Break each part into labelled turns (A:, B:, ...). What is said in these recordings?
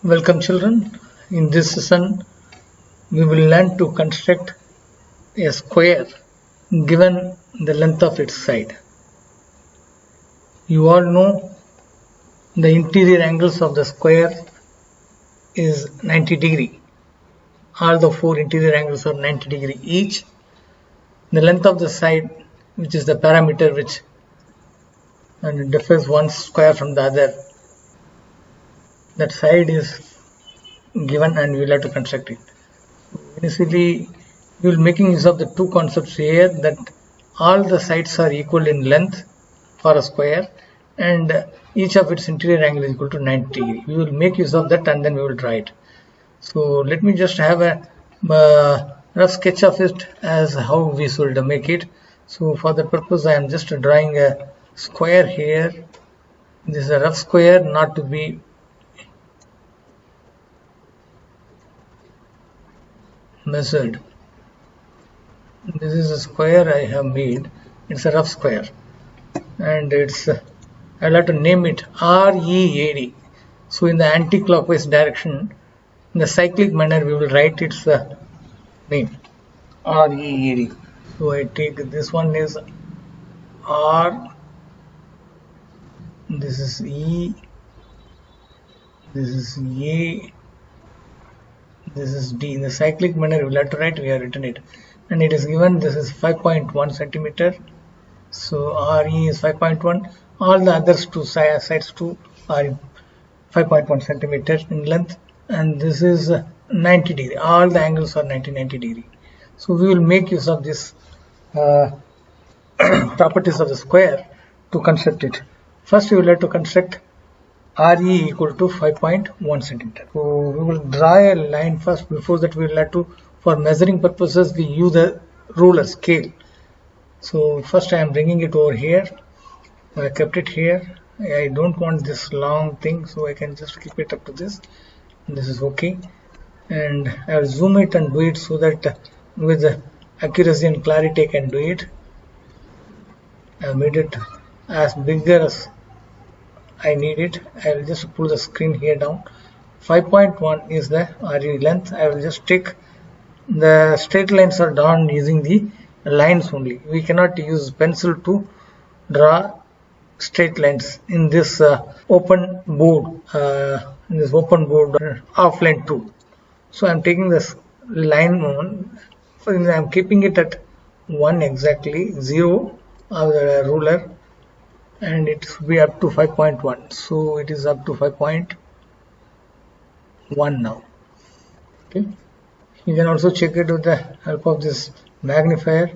A: Welcome children. In this session we will learn to construct a square given the length of its side. You all know the interior angles of the square is 90 degree. All the four interior angles are 90 degree each. The length of the side, which is the parameter which differs one square from the other, that side is given and we will have to construct it. Initially, we will making use of the two concepts here, that all the sides are equal in length for a square and each of its interior angle is equal to 90 degree. We will make use of that and then we will draw it. So let me just have a rough sketch of it as how we should make it. So for that purpose I am just drawing a square here. This is a rough square, not to be measured. This is a square I have made. It's a rough square and it's I'll have to name it READ. So in the anti-clockwise direction, in the cyclic manner, we will write its name READ. So I take this one is R, this is E, this is A, this is D. In the cyclic manner we will have to write, we have written it, and it is given this is 5.1 centimeter. So RE is 5.1. All the others two sides too are 5.1 centimeter in length, and this is 90 degree. All the angles are 90 degree. So we will make use of this properties of the square to construct it. First we will have to construct RE equal to 5.1 centimeter. So we will draw a line first. Before that we will have to, for measuring purposes, we use the ruler scale. So first I am bringing it over here. I kept it here. I don't want this long thing, so I can just keep it up to this. This is okay, and I will zoom it and do it so that with accuracy and clarity I can do it. I have made it as bigger as I need it. I will just pull the screen here down. 5.1 is the RE length. I will just take the straight lines are drawn using the lines only. We cannot use pencil to draw straight lines in this open board. Offline tool. So I am taking this line one. I am keeping it at 1 exactly, 0 of the ruler, and it should be up to 5.1. So it is up to 5.1 now. Okay. You can also check it with the help of this magnifier.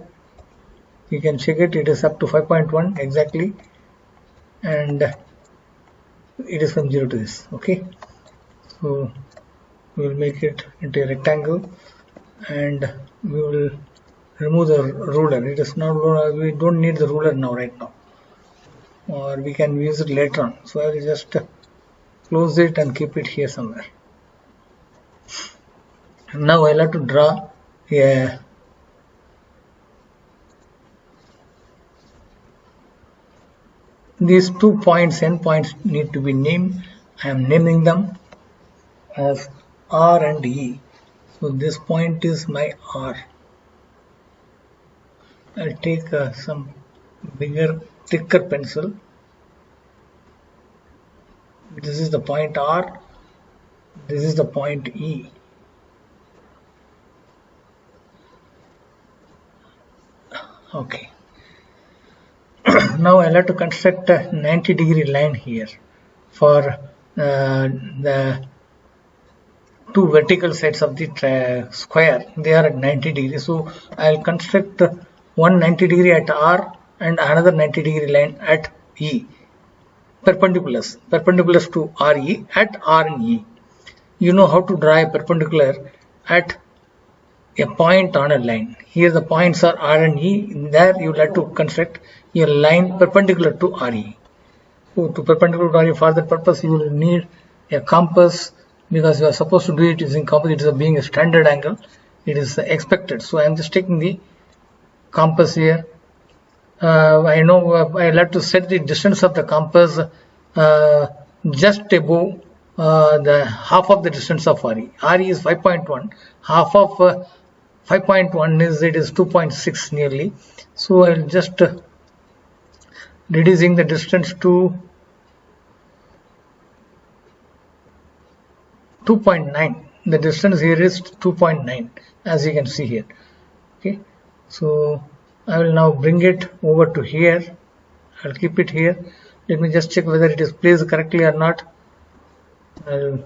A: You can check it. It is up to 5.1 exactly, and it is from 0 to this. Okay. So we will make it into a rectangle and we will remove the ruler. It is not, we don't need the ruler now, right now, or we can use it later on. So I will just close it and keep it here somewhere. Now I'll have to draw these 2 points, endpoints need to be named. I am naming them as R and E. So this point is my R. I'll take some bigger, thicker pencil. This is the point R. This is the point E. Okay. Now I'll have to construct a 90 degree line here for the two vertical sides of the square. They are at 90 degrees. So I'll construct one 90 degree at R and another 90 degree line at E, perpendiculars to RE at R and E. You know how to draw a perpendicular at a point on a line. Here the points are R and E. There you will have to construct a line perpendicular to RE. So to perpendicular to RE, for that purpose you will need a compass, because you are supposed to do it using compass. It is being a standard angle. It is expected. So I am just taking the compass here. I know I will have to set the distance of the compass just above the half of the distance of RE. RE is 5.1. Half of 5.1 is 2.6 nearly. So I'll just reducing the distance to 2.9. The distance here is 2.9, as you can see here. Okay, so I will now bring it over to here. I'll keep it here. Let me just check whether it is placed correctly or not. I'll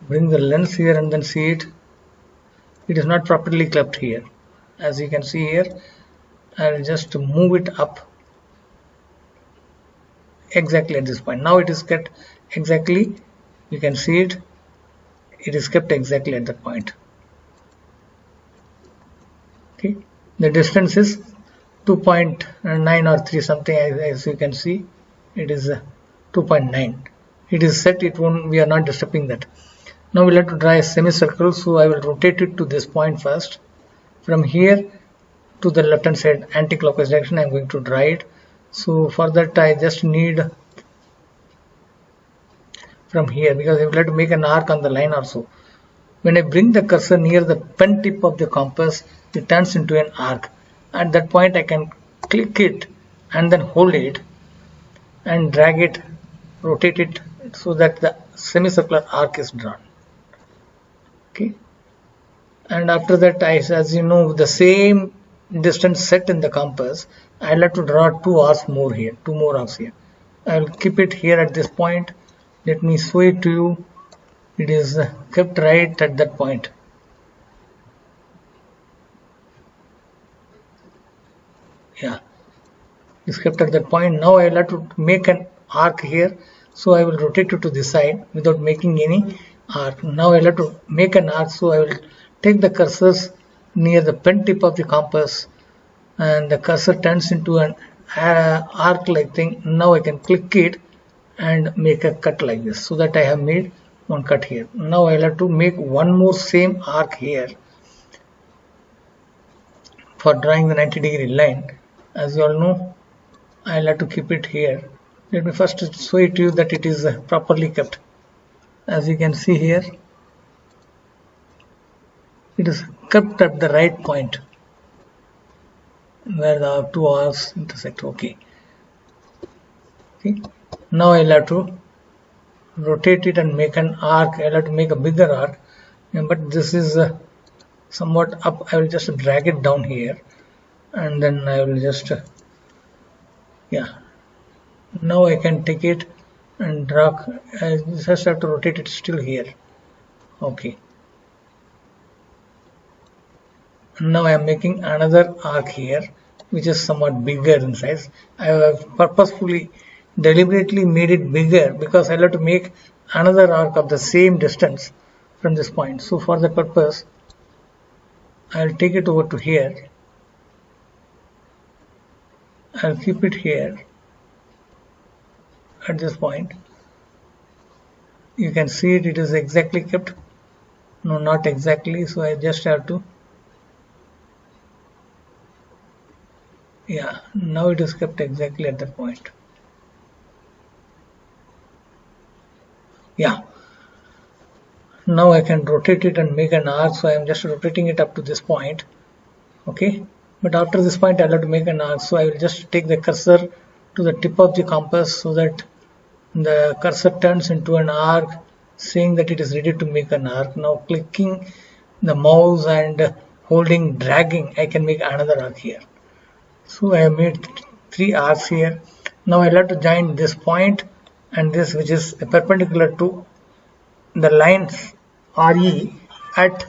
A: bring the lens here and then see it. It is not properly clipped here, as you can see here. I'll just move it up exactly at this point. Now it is kept exactly, you can see it, it is kept exactly at that point. Okay, the distance is 2.9 or 3 something, as you can see. It is 2.9. It is set, it won't, we are not disturbing that. Now we'll have to draw a semicircle, so I will rotate it to this point first. From here to the left hand side anti-clockwise direction I am going to draw it. So for that I just need from here, because I will have to make an arc on the line also. When I bring the cursor near the pen tip of the compass, it turns into an arc. At that point I can click it and then hold it and drag it, rotate it, so that the semicircular arc is drawn. Okay, and after that, as you know, the same distance set in the compass, I'll have to draw 2 arcs more here, 2 more arcs here. I'll keep it here at this point. Let me show it to you. It is kept right at that point. Yeah, it's kept at that point. Now I'll have to make an arc here, so I will rotate it to this side without making any arc. Now I'll have to make an arc, so I will take the cursors near the pen tip of the compass, and the cursor turns into an arc like thing. Now I can click it and make a cut like this, so that I have made one cut here. Now I'll have to make one more same arc here for drawing the 90-degree line. As you all know, I'll have to keep it here. Let me first show it to you that it is properly kept. As you can see here, it is kept at the right point where the 2 arcs intersect. Okay. Now I'll have to rotate it and make an arc. I'll have to make a bigger arc, but this is somewhat up. I will just drag it down here, and then I will just now I can take it and draw. I just have to rotate it still here. Okay, now I am making another arc here, which is somewhat bigger in size. I have purposefully deliberately made it bigger because I have to make another arc of the same distance from this point. So for that purpose, I'll take it over to here. I'll keep it here at this point. You can see it is exactly kept. No, not exactly, so I just have to, now it is kept exactly at that point. Now I can rotate it and make an arc, so I am just rotating it up to this point. Okay, but after this point I'll have to make an arc, so I will just take the cursor to the tip of the compass, so that the cursor turns into an arc, saying that it is ready to make an arc. Now clicking the mouse and holding, dragging, I can make another arc here. So I have made 3 arcs here. Now I'll have to join this point and this, which is perpendicular to the lines RE at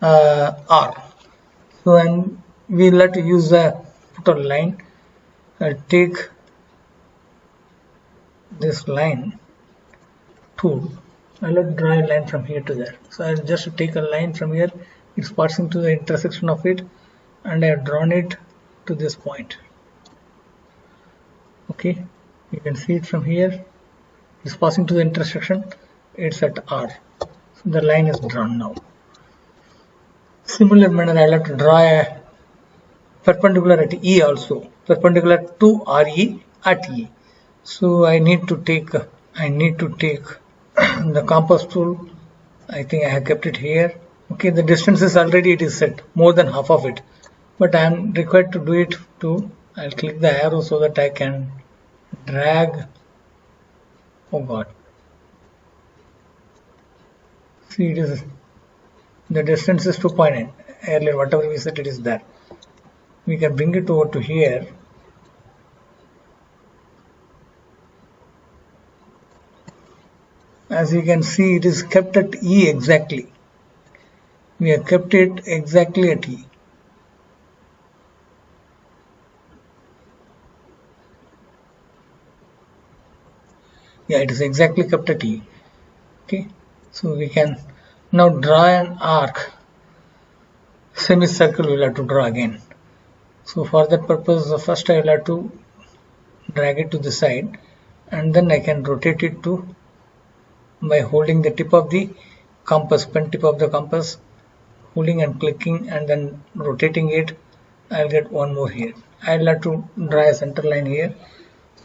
A: R. So we'll have to use a put a line. I'll take this line tool. I'll have to draw a line from here to there. So I'll just take a line from here. It's passing to the intersection of it, and I have drawn it to this point. Okay, you can see it from here. It's passing to the intersection. It's at R. So the line is drawn now. Similar manner, I'll have to draw a perpendicular at E also, perpendicular to RE at E. So I need to take the compass tool, I think I have kept it here. Okay, the distance is already it is set, more than half of it, but I am required to do it too. I'll click the arrow so that I can drag. Oh god, see, it is, the distance is 2.9. Earlier whatever we set, it is there. We can bring it over to here. As you can see, it is kept at E exactly. We have kept it exactly at E. Yeah, it is exactly kept at E. Okay, so we can now draw an arc. Semicircle we will have to draw again. So for that purpose, first I will have to drag it to the side, and then I can rotate it to by holding the tip of the compass, pen tip of the compass, holding and clicking and then rotating it. I'll get one more here. I'll have to draw a center line here.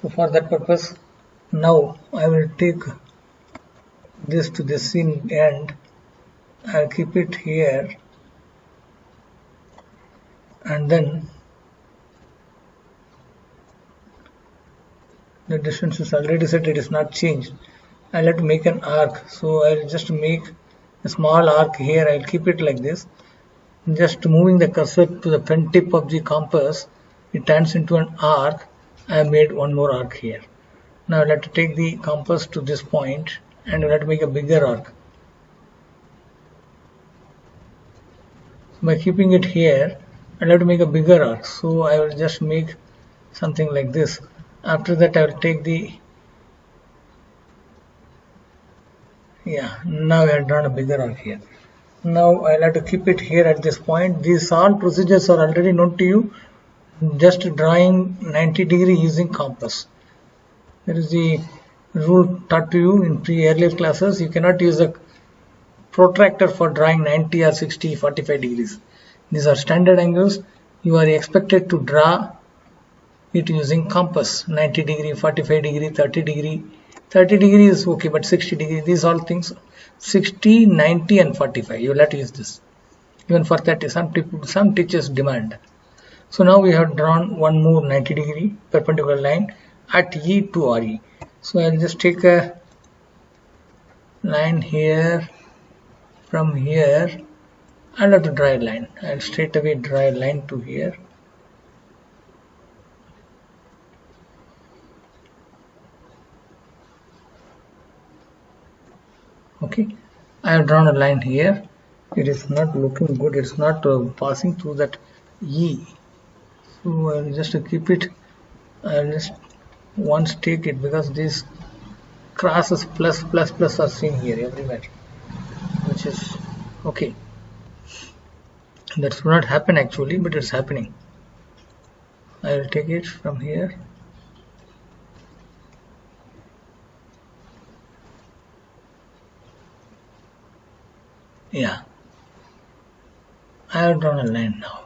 A: So for that purpose, now I will take this to the scene end. I'll keep it here, and then the distance is already set, it is not changed. I'll have to make an arc, so I'll just make a small arc here. I'll keep it like this. Just moving the cursor to the pen tip of the compass, it turns into an arc. I have made one more arc here. Now I'll have to take the compass to this point and I'll have to make a bigger arc. By keeping it here, I'll have to make a bigger arc. So I will just make something like this. After that I will take the, now I have drawn a bigger arc here. Now I'll have to keep it here at this point. These all procedures are already known to you. Just drawing 90 degree using compass. There is the rule taught to you in earlier classes. You cannot use a protractor for drawing 90 or 60, 45 degrees. These are standard angles. You are expected to draw it using compass. 90 degree, 45 degree, 30 degree. 30 degree is okay, but 60 degree, these all things, 60, 90 and 45, you will have to use this. Even for 30, some teachers demand. So now we have drawn one more 90 degree perpendicular line at E to RE. So I'll just take a line here. From here, I'll have to draw a line. I'll straight away draw a line to here. Okay, I have drawn a line here. It is not looking good. It's not passing through that E. So I'll just keep it. I'll just once take it because these crosses plus are seen here everywhere, which is okay. That should not happen actually, but it's happening. I will take it from here. Yeah, I have drawn a line now.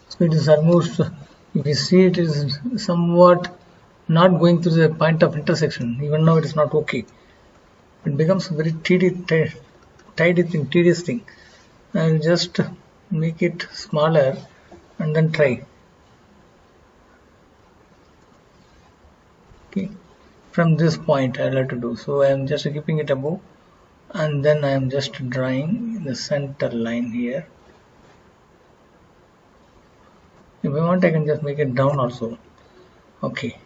A: So it is almost, if you see, it is somewhat not going through the point of intersection. Even now it is not okay. It becomes a very tedious thing. I will just make it smaller and then try. Okay, from this point I will have to do. So I am just keeping it above, and then I am just drawing the center line here. If I want, I can just make it down also. Okay,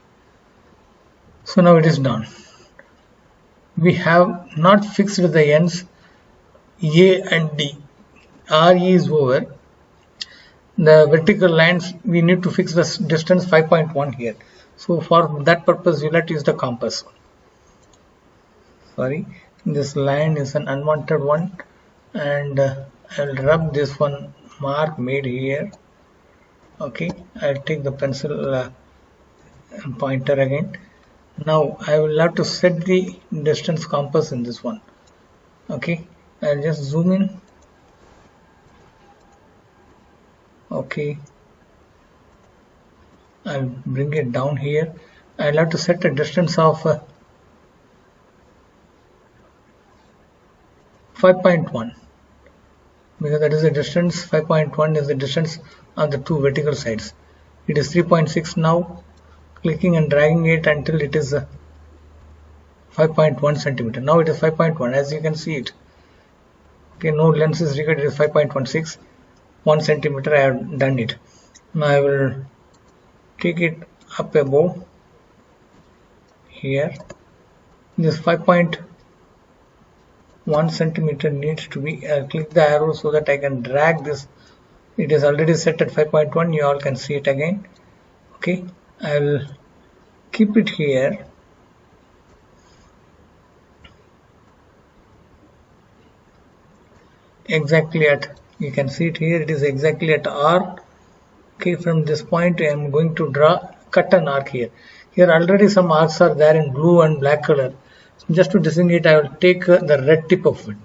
A: so now it is done. We have not fixed the ends A and D. RE is over. The vertical lines, we need to fix the distance 5.1 here. So for that purpose, we'll have to use the compass. Sorry, this line is an unwanted one, and I'll rub this one mark made here. Okay, I'll take the pencil pointer again. Now I will have to set the distance compass in this one. Okay, I'll just zoom in. Okay, I'll bring it down here. I'll have to set a distance of 5.1, because that is the distance. 5.1 is the distance on the two vertical sides. It is 3.6 now. Clicking and dragging it until it is 5.1 centimeter. Now it is 5.1, as you can see it. Okay, no lens is required. It is 5.16, 1 centimeter. I have done it. Now I will take it up above here. This 5.1 centimeter needs to be, click the arrow so that I can drag this. It is already set at 5.1. You all can see it again. Okay, I will keep it here. Exactly at, you can see it here, it is exactly at R. Okay, from this point I am going to cut an arc here. Here already some arcs are there in blue and black color. Just to distinguish, I will take the red tip of it.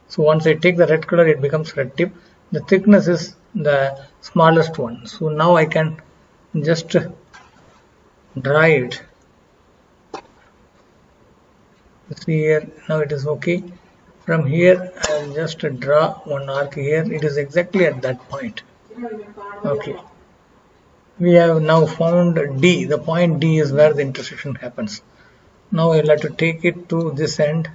A: So once I take the red color, it becomes red tip. The thickness is the smallest one. So now I can just draw it. See here, now it is okay. From here I will just draw one arc here. It is exactly at that point. Okay, we have now found D. The point D is where the intersection happens. Now I will have to take it to this end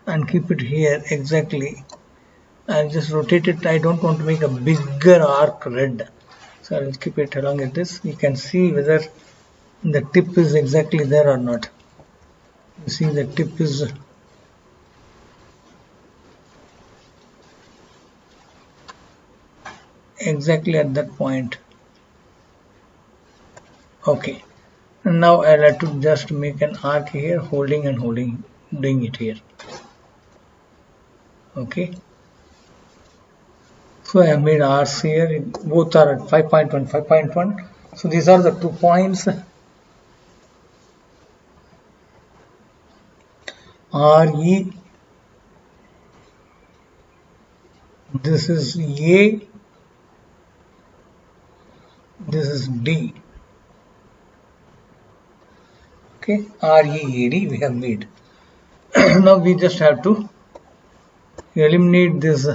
A: and keep it here exactly. I'll just rotate it. I don't want to make a bigger arc red, so I will keep it along with this. You can see whether the tip is exactly there or not. You see the tip is exactly at that point. Okay, and now I'll have to just make an arc here, holding and holding, doing it here. Okay, so I have made arcs here. Both are at 5.1, 5.1. So these are the 2 points. RE, this is A, this is D. Okay, READ we have made. Now we just have to eliminate this.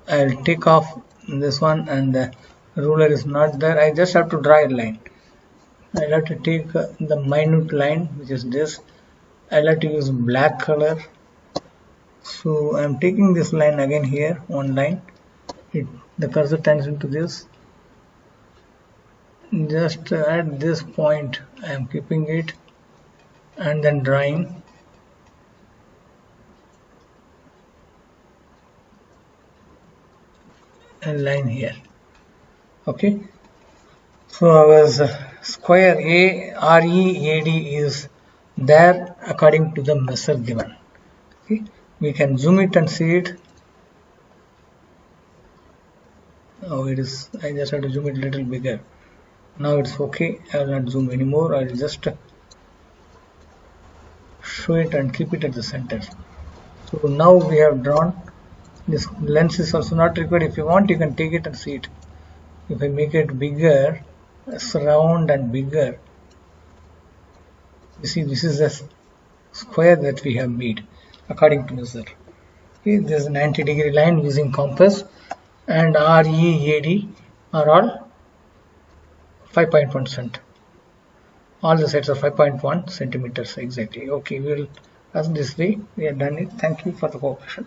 A: I'll take off this one, and the ruler is not there. I just have to draw a line. I'll have to take the minute line, which is this. I'll have to use black color. So I'm taking this line again here, one line. The cursor turns into this. Just at this point I am keeping it and then drawing. A line here. Okay, so our square READ is there according to the measure given. Okay, we can zoom it and see it. Oh, it is, I just have to zoom it a little bigger. Now it's okay. I will not zoom anymore. I will just show it and keep it at the center. So now we have drawn. This lens is also not required. If you want, you can take it and see it. If I make it bigger, round and bigger, you see this is a square that we have made according to measure. Okay, there is a 90-degree line using compass, and READ are all 5.1 cent. All the sides are 5.1 centimeters exactly. Okay, we will, as this way we have done it. Thank you for the cooperation.